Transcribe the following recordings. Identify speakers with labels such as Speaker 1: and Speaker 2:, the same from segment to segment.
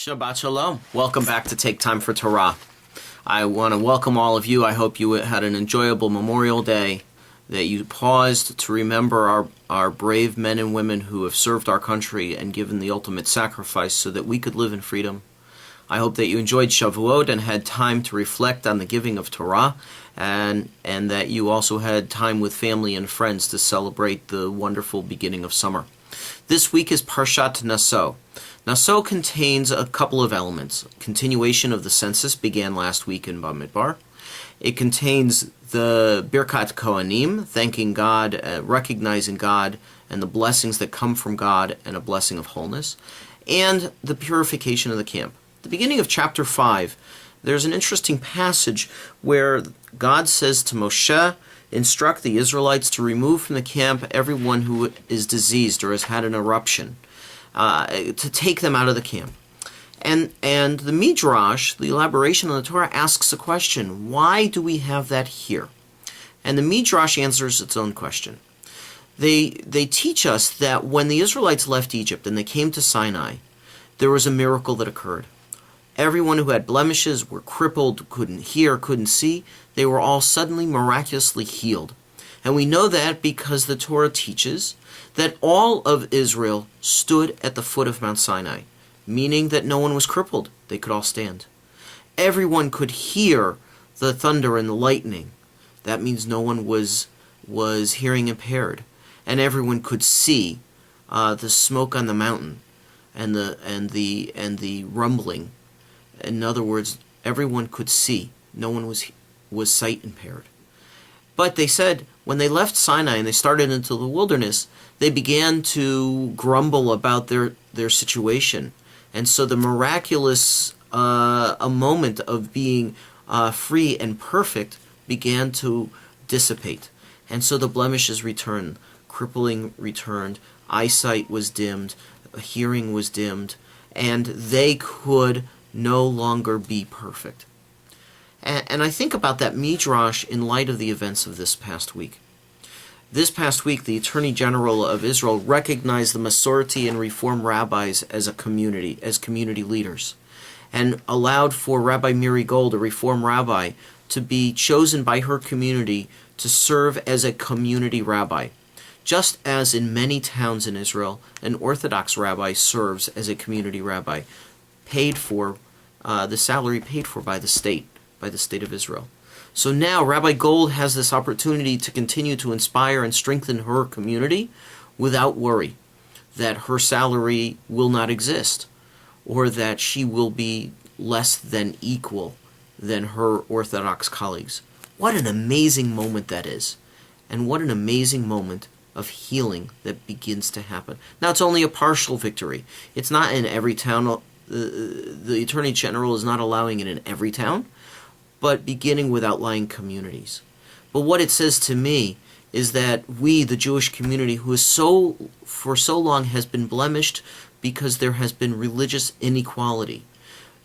Speaker 1: Shabbat Shalom. Welcome back to Take Time for Torah. I want to welcome all of you. I hope you had an enjoyable Memorial Day, that you paused to remember our brave men and women who have served our country and given the ultimate sacrifice so that we could live in freedom. I hope that you enjoyed Shavuot and had time to reflect on the giving of Torah, and that you also had time with family and friends to celebrate the wonderful beginning of summer. This week is Parshat Naso. Naso contains a couple of elements. Continuation of the census began last week in Bamidbar. It contains the Birkat Kohanim, thanking God, recognizing God, and the blessings that come from God, and a blessing of wholeness, and the purification of the camp. At the beginning of chapter 5, there's an interesting passage where God says to Moshe, instruct the Israelites to remove from the camp everyone who is diseased or has had an eruption, to take them out of the camp. And the Midrash, the elaboration on the Torah, asks a question: why do we have that here? And the Midrash answers its own question. They teach us that when the Israelites left Egypt and they came to Sinai, there was a miracle that occurred. Everyone who had blemishes, were crippled, couldn't hear, couldn't see, they were all suddenly miraculously healed. And we know that because the Torah teaches that all of Israel stood at the foot of Mount Sinai, meaning that no one was crippled. They could all stand. Everyone could hear the thunder and the lightning. That means no one was hearing impaired. And everyone could see the smoke on the mountain and the rumbling. In other words, everyone could see. No one was sight impaired. But they said when they left Sinai and they started into the wilderness, they began to grumble about their situation. And so the miraculous a moment of being free and perfect began to dissipate. And so the blemishes returned, crippling returned, eyesight was dimmed, hearing was dimmed, and they could no longer be perfect. And I think about that Midrash in light of the events of this past week. This past week, the Attorney General of Israel recognized the Masorti and Reform rabbis as a community, as community leaders, and allowed for Rabbi Miri Gold, a Reform rabbi, to be chosen by her community to serve as a community rabbi. Just as in many towns in Israel, an Orthodox rabbi serves as a community rabbi, paid for, the salary paid for by the state of Israel. So now Rabbi Gold has this opportunity to continue to inspire and strengthen her community without worry that her salary will not exist or that she will be less than equal than her Orthodox colleagues. What an amazing moment that is, and what an amazing moment of healing that begins to happen. Now, it's only a partial victory. It's not in every town. The Attorney General is not allowing it in every town, but beginning with outlying communities. But what it says to me is that we, the Jewish community, who is for so long has been blemished because there has been religious inequality.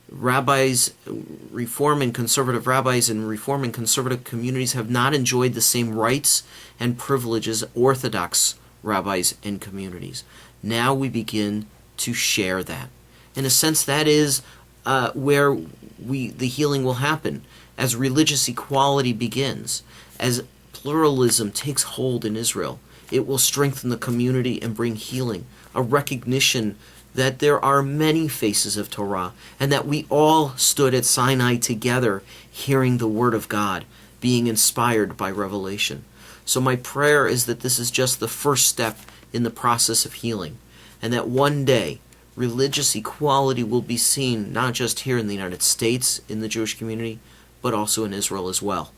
Speaker 1: Rabbis, Reform and conservative rabbis and Reform and conservative communities have not enjoyed the same rights and privileges Orthodox rabbis and communities. Now we begin to share that. In a sense, that is where the healing will happen. As religious equality begins, as pluralism takes hold in Israel, it will strengthen the community and bring healing, a recognition that there are many faces of Torah, and that we all stood at Sinai together, hearing the Word of God, being inspired by revelation. So my prayer is that this is just the first step in the process of healing, and that one day religious equality will be seen not just here in the United States, in the Jewish community, but also in Israel as well.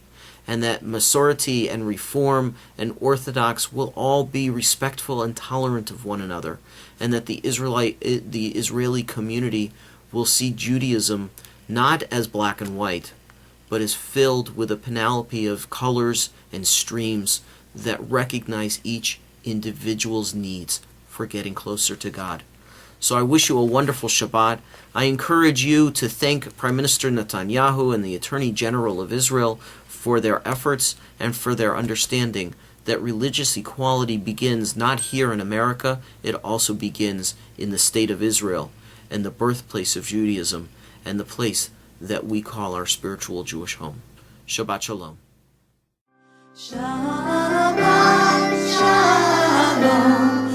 Speaker 1: And that Masorti and Reform and Orthodox will all be respectful and tolerant of one another, and that the Israeli community will see Judaism not as black and white, but as filled with a panoply of colors and streams that recognize each individual's needs for getting closer to God. So I wish you a wonderful Shabbat. I encourage you to thank Prime Minister Netanyahu and the Attorney General of Israel for their efforts and for their understanding that religious equality begins not here in America, it also begins in the state of Israel. and the birthplace of Judaism, and the place that we call our spiritual Jewish home. Shabbat Shalom.
Speaker 2: Shabbat Shalom.